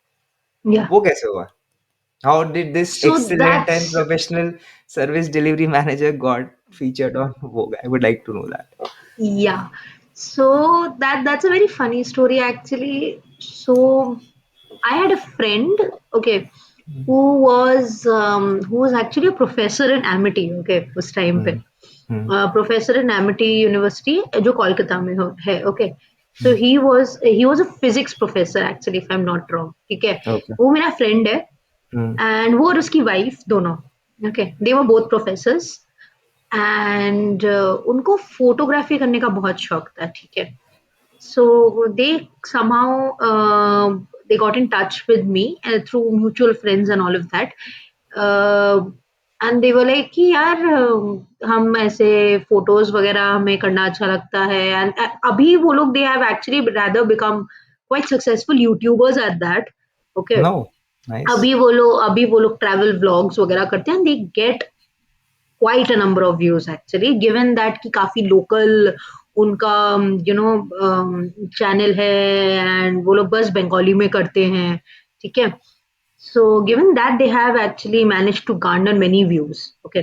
Yeah. वो कैसे हुआ? How did this So excellent and that's professional service delivery manager got featured on Vogue? I would like to know that. yeah. So that's a very funny story actually. So I had a friend, okay, who was actually a professor in Amity, okay, उस time पे, Hmm. Hmm. Professor in Amity university जो कोलकाता में है, okay. So he was a physics professor actually, if I am not wrong, ठीक है. Okay. वो मेरा friend है, Hmm. एंड वो और उसकी वाइफ दोनों, okay, they were both professors. And उनको फोटोग्राफी करने का बहुत शौक था, ठीक है. So they somehow they got in touch with me through mutual friends and all of that. Uh, and they were like कि यार हम ऐसे फोटोज वगैरह हमें करना अच्छा लगता है. एंड अभी वो लोग दे have actually rather become quite successful YouTubers at that. Okay. No. Nice. अभी वो लोग ट्रैवल व्लॉग्स वगैरह करते हैं. They get quite a number of views actually, given that कि काफी लोकल उनका चैनल है, एंड वो लोग बस बंगाली में करते हैं, ठीक है. So given that they have actually manage to garner many views, okay.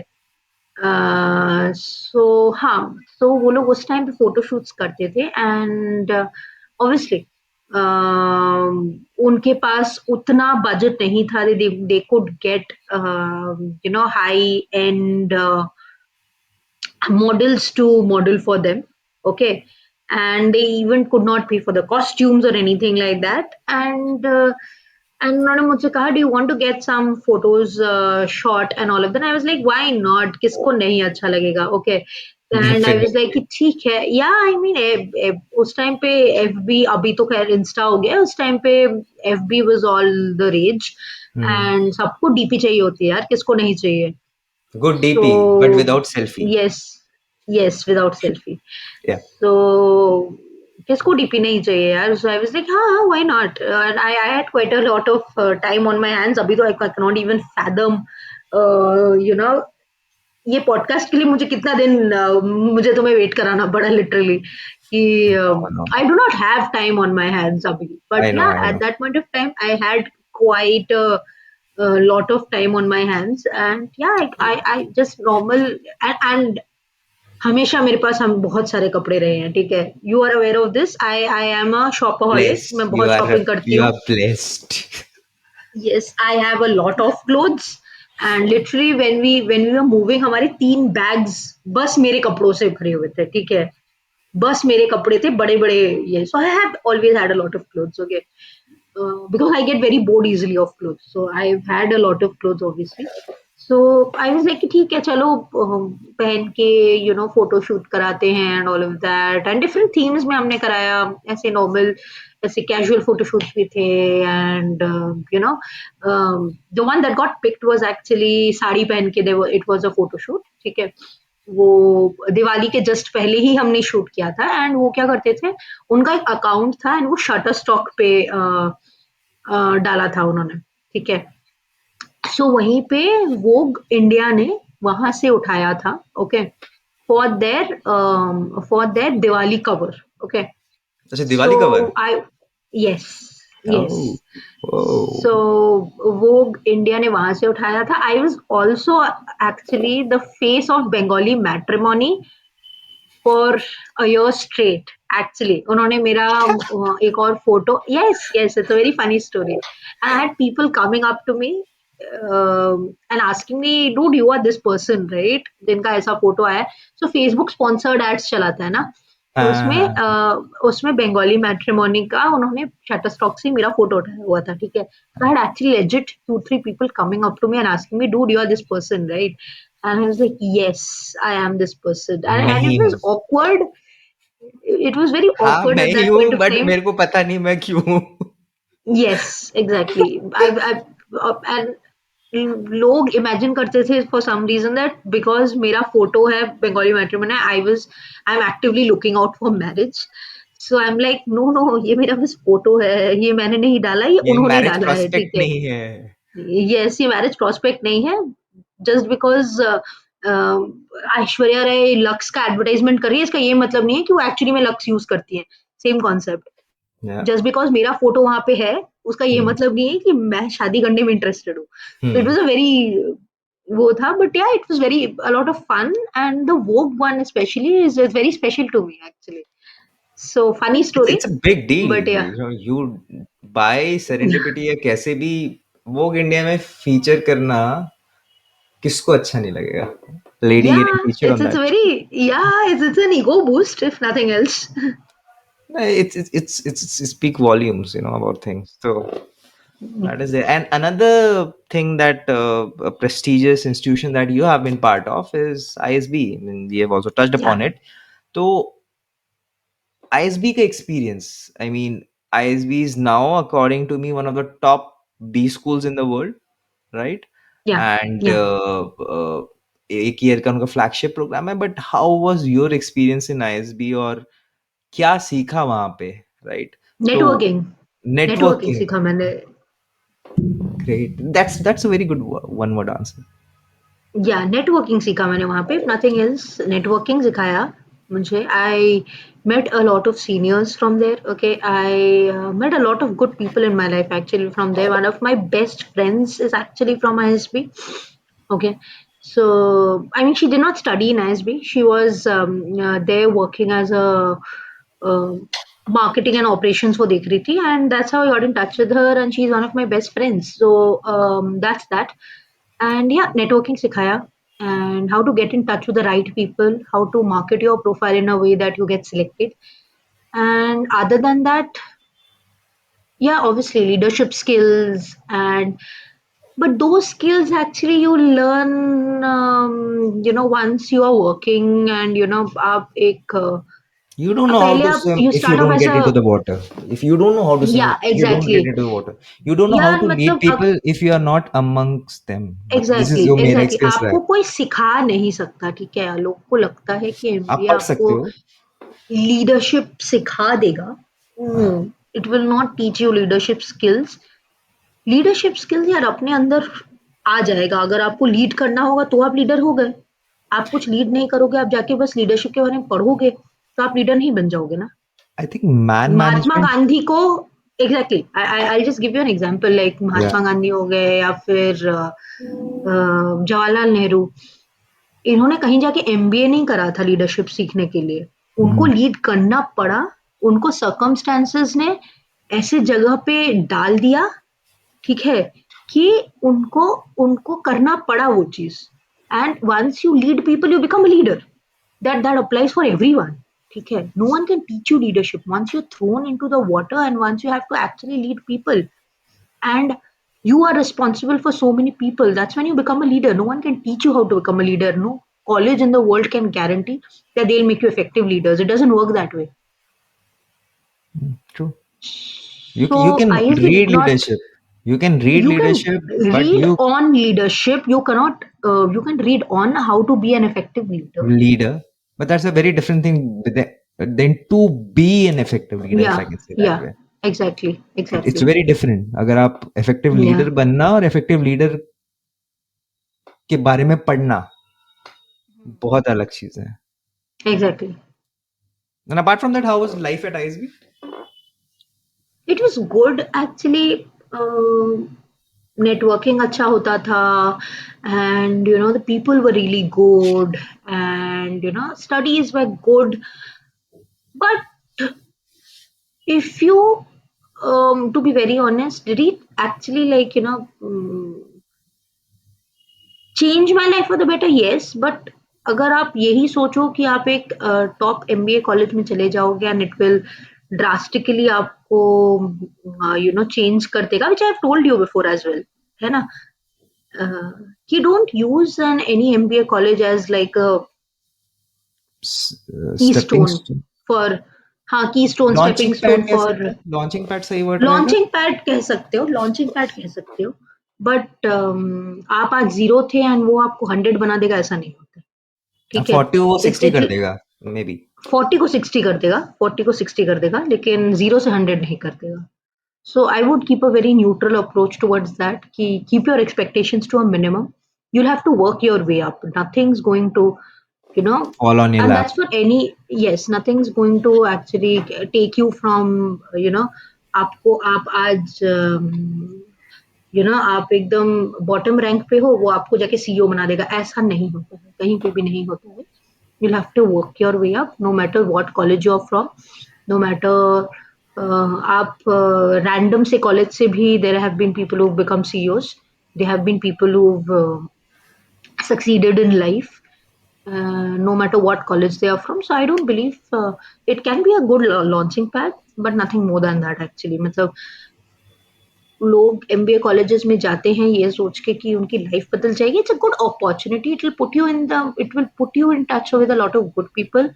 So हाँ, सो वो लोग उस टाइम पे फोटोशूट्स करते थे, एंड ऑब्वियसली उनके पास उतना बजट नहीं था. They could get high and models to model for them, okay. and they even could not pay for the costumes or anything like that. And उन्होंने मुझसे कहा, "Do you want to get some photos shot and all of that?" I was like, "Why not? किसको नहीं अच्छा लगेगा?" Okay. And I was like कि Definitely. ठीक है, yeah, I mean उस टाइम पे FB, अभी तो खैर इंस्टा हो गया, उस टाइम पे FB was all the rage, Hmm. and सबको डीपी चाहिए होती है यार, किसको नहीं चाहिए? Good DP, but So without selfie. yes, yes, without selfie. Yeah. So किसको डीपी नहीं चाहिए यार? So I was like, हाँ, हाँ, why not? And I had quite a lot of time on my hands. अभी तो I cannot even fathom, you know, ये podcast के लिए मुझे कितना दिन मुझे तुम्हें वेट कराना पड़ा लिटरली कि No, no. I do not have time on my hands अभी, बट I know, या I एट know. That point of time I had quite lot of time on my hands, and yeah, I just normal, and हमेशा मेरे पास हम बहुत सारे कपड़े रहे हैं, ठीक है? You are aware of this, I am a shopaholic, Blessed. मैं बहुत शॉपिंग करती You हूँ. are blessed. Yes, I have a lot of clothes, and literally when we were moving, हमारे 3 बैग्स बस मेरे कपड़ों से भरे हुए थे, ठीक है? बस मेरे कपड़े थे बड़े-बड़े ये. So I have always had a lot of clothes, okay? Because I get very bored easily of clothes. So I've had a lot of clothes, obviously. So I was like कि ठीक है चलो पहन के फोटो शूट कराते हैं and all of that, and different themes में हमने कराया, ऐसे नॉर्मल, ऐसे कैजुअल फोटो शूट्स भी थे, and the one that got picked was actually sari पहन के, it was a photo shoot, ठीक है? वो दिवाली के जस्ट पहले ही हमने शूट किया था, एंड वो क्या करते थे, उनका एक अकाउंट था एंड वो शटर स्टॉक पे डाला था उन्होंने, ठीक है? सो वहीं पे वोग इंडिया ने वहां से उठाया था, okay, for their Diwali cover, okay. अच्छा, so Diwali cover. I yes, yes. Oh, oh. So Vogue India ने वहां से उठाया था. I was also actually the face of Bengali matrimony for a year straight. Actually उन्होंने मेरा एक और फोटो, yes yes, it's a very funny story, and I had people coming up to me and asking me, dude you are this person right, जिनका ऐसा photo आया है. सो Facebook sponsored ads चलाता है ना, तो उसमें हाँ. उसमें बंगाली मैट्रिमोनी का उन्होंने शटर स्टॉक से मेरा फोटो उठाया हुआ था, ठीक है? So I had actually legit 2-3 people coming up to me and asking me, dude you are this person right? And I was like, yes, I am this person. मैं And he it हूँ. was awkward. It was very हाँ, awkward मैं at he that हूँ, point of but time. मेरे को पता नहीं मैं क्यों हूँ. Yes, exactly. And लोग इमेजिन करते थे for some reason that because मेरा फोटो है Bengali matrimony, I am actively looking out for marriage. So I am like, no no, ये मेरा बस फोटो है, ये मैंने नहीं डाला, ये ये उन्होंने मैरिज डाला है, ठीक प्रोस्पेक्ट है? नहीं है. यस, ये मैरिज प्रॉस्पेक्ट नहीं है. Just because Aishwarya Rai Lux का एडवर्टाइजमेंट कर रही है, इसका ये मतलब नहीं है कि वो एक्चुअली में लक्स यूज करती है. Same concept. Yeah. Just because मेरा फोटो वहां पे है, उसका ये हम्म. मतलब नहीं है कि मैं शादी करने में इंटरेस्टेड हूँ. तो it hmm. Was a very, वो था, बट या it was very a lot of fun, and the Vogue one specially is very special to me actually. So funny story, It's a big deal. But या You by serendipity या कैसे भी वोग India में feature करना किसको अच्छा नहीं लगेगा. Lady getting yeah, featured on it's that. very, yeah, it's an ego boost if nothing else. It's speak volumes, about things. So that is it. And another thing that a prestigious institution that you have been part of is ISB. I mean, we have also touched Yeah, upon it. So ISB ka experience. I mean, ISB is now, according to me, one of the top B schools in the world, right? yeah, And yeah. एक year का उनका flagship programme है. But how was your experience in ISB, और क्या सीखा वहां पे, right? तो नेटवर्किंग, नेटवर्किंग नेटवर्किंग. सीखा मैंने. Great. That's a very good one word answer. या नेटवर्किंग सीखा मैंने वहाँ पे, नथिंग एल्स, नेटवर्किंग सिखाया मुझे. आई met a lot of seniors from there, okay. I met a lot of good people in my life actually from there. One of my best friends is actually from ISB, okay. So I mean, she did not study in ISB, she was there working as a uh, marketing and operations for देख रही थी, and that's how I got in touch with her, and she's one of my best friends. So that's that. And yeah, networking sikhaya, and how to get in touch with the right people, how to market your profile in a way that you get selected. And other than that, yeah, obviously leadership skills, and but those skills actually you learn, once you are working, and आप एक You don't know how पहले to आप swim you if you start off don't as get into a, the water. If you don't know how to swim, yeah, you don't get exactly, into the water. You don't know how यार to lead मतलब people if you are not amongst them. This is exactly जो मेरा exactly experience रहा आपको है. कोई सिखा नहीं सकता, ठीक है, लोग को लगता है कि आप एमबीए पढ़ आपको सकते हो. लीडरशिप सिखा देगा। नो, हाँ. It will not teach you leadership skills. Leadership skills यार अपने अंदर आ जाएगा, अगर आपको लीड करना होगा तो आप लीडर हो गए। आप कुछ लीड नहीं करोगे, आप जाके बस लीडरशिप के बारे में पढ़ोगे, तो आप लीडर नहीं बन जाओगे ना। I think man Mahatma management. Gandhi को, exactly, I just give you an example, like Yeah. Mahatma Gandhi हो गए, या फिर जवाहरलाल नेहरू, इन्होंने कहीं जाके एमबीए नहीं करा था लीडरशिप सीखने के लिए, उनको Mhm. लीड करना पड़ा, उनको सर्कमस्टेंसेस ने ऐसे जगह पे डाल दिया, ठीक है, कि उनको उनको करना पड़ा वो चीज। And once you lead people you become a leader, that applies for everyone, ठीक है, no one can teach you leadership once you thrown into the water, and once you have to actually lead people, and you are responsible for so many people. That's when you become a leader. No one can teach you how to become a leader. No college in the world can guarantee that they'll make you effective leaders. It doesn't work that way. True. You So can ISB read did not. leadership. You can read You can leadership, but read you on leadership. You cannot. You can read on how to be an effective leader. leader, but that's a very different thing than to be an effective leader, if I Yeah, can say that yeah, way. exactly, It's exactly. very different. अगर आप effective Yeah, leader बनना और effective leader के बारे में पढ़ना बहुत अलग चीज है. exactly. And apart from that, how was life at ISB? It was good actually. Networking अच्छा होता था, and the people were really good, and studies were good, but if you to be very honest, did it actually, like, change my life for the better? Yes, but अगर आप यही सोचो कि आप एक टॉप एमबीए कॉलेज में चले जाओगे एंड इट विल ड्रास्टिकली आपको चेंज कर देगा, which I have told you before as well, है ना, you don't use an any MBA college as like a Stepping keystone stone. for, हाँ, keystone stepping launching pad stone कह for सकते हैं. Launching pad सही word रहेगा. Launching pad कह सकते हो, लॉन्चिंग पैड कह सकते हो, बट आप आज जीरो थे एंड वो आपको 100 बना देगा, ऐसा नहीं होता, ठीक है। 40 वो इट 60 इट कर देगा, मे बी. 40 को 60 कर देगा, 40 को 60 कर देगा, लेकिन जीरो से 100 नहीं कर देगा। So I would keep a very neutral approach towards that. Keep your expectations to a minimum. You'll have to work your way up. Nothing's going to, you know, Fall on your and lap. that's for any, yes, nothing's going to actually take you from, आपको आप आज आप एकदम bottom rank पे हो, वो आपको जाके सीईओ बना देगा, ऐसा नहीं होता है, कहीं पे भी नहीं होता है। you'll have to work your way up no matter what college you're from, no matter आप random से college से भी there have been people who've become CEOs, there have been people who've succeeded in life, no matter what college they are from. So I don't believe it can be a good launching pad, but nothing more than that actually. मतलब लोग MBA colleges में जाते हैं ये सोच के कि उनकी लाइफ बदल जाएगी। It's a good opportunity, it will put you in touch with a lot of good people,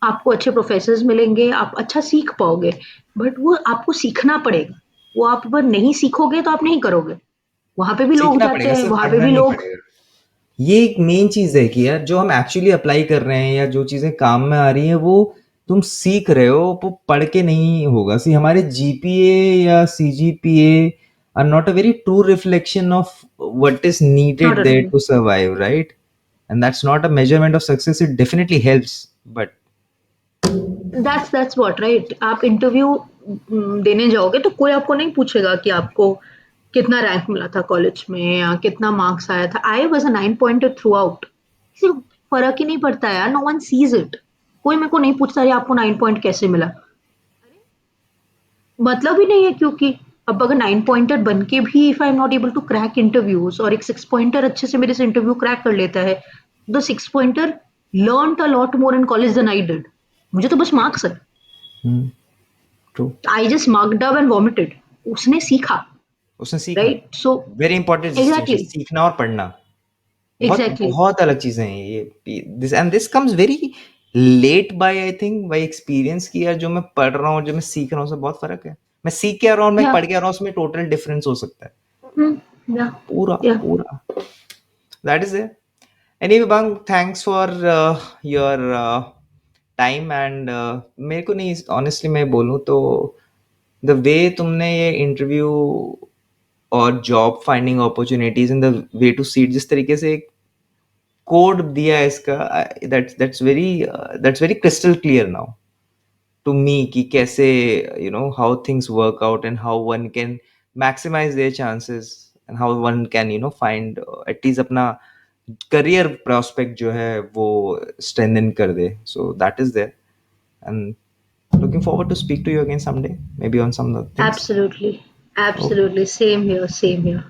आपको अच्छे प्रोफेसर्स मिलेंगे, आप अच्छा सीख पाओगे, बट वो आपको सीखना पड़ेगा। वो आप अगर नहीं सीखोगे तो आप नहीं करोगे। वहाँ पे भी लोग सीखना जाते पड़ेगा, हैं, सिर्फ वहाँ पे पढ़ना भी नहीं लोग पड़ेगा. ये एक मेन चीज है कि यार जो हम एक्चुअली अप्लाई कर रहे हैं या जो चीजें काम में आ रही हैं वो तुम सीख रहे हो, वो पढ़ के नहीं होगा. सी हमारे जीपीए या CGPA are not a very true reflection of what is not needed at there all. To survive, right? And that's not a measurement of success. It definitely helps, but that's what, right? आप interview देने जाओगे तो कोई आपको नहीं पूछेगा कि आपको कितना रैंक मिला था कॉलेज में या कितना मार्क्स आया था। I was a 9 pointer through out. किसी को फ़र्क ही नहीं पड़ता यार, नो वन सीज़ इट। कोई मेरे को नहीं पूछता अरे आपको 9 पॉइंट कैसे मिला? अरे मतलब ही नहीं है, क्योंकि अब अगर 9 पॉइंटर बन के भी if I am not able to crack interviews और एक 6 पॉइंटर अच्छे से मेरे से इंटरव्यू क्रैक कर लेता है, the 6 pointer learned a lot more in college than I did. मुझे तो बस मार्क्स है। Hmm. True. I just mugged up and vomited. उसने सीखा, उसने सीखा। right? So very important distinction, exactly, सीखना और पढ़ना। बहुत exactly. बहुत अलग चीजें हैं ये। This comes very late by, I think by experience, की यार जो मैं पढ़ रहा हूँ और जो मैं सीख रहा हूँ उसमें बहुत फर्क है। मैं सीख के आ रहा हूँ और मैं Yeah. पढ़ के आ रहा हूँ, उसमें टोटल डिफरेंस हो सकता है। Yeah. पूरा Yeah. पूरा। That is it. Anyway, Bang, thanks for your time and मेरे को नहीं, ऑनेस्टली मैं बोलूँ तो द वे तुमने ये इंटरव्यू और job finding opportunities in the way to seat, जिस तरीके से कोड दिया है इसका, that's very crystal clear now to me कि कैसे, how things work out and how one can maximise their chances and how one can find at least अपना career prospect जो है वो स्ट्रेंथन कर दे। So that is there, and looking forward to speak to you again someday, maybe on some other things. Absolutely. Okay. Absolutely. Same here. Same here.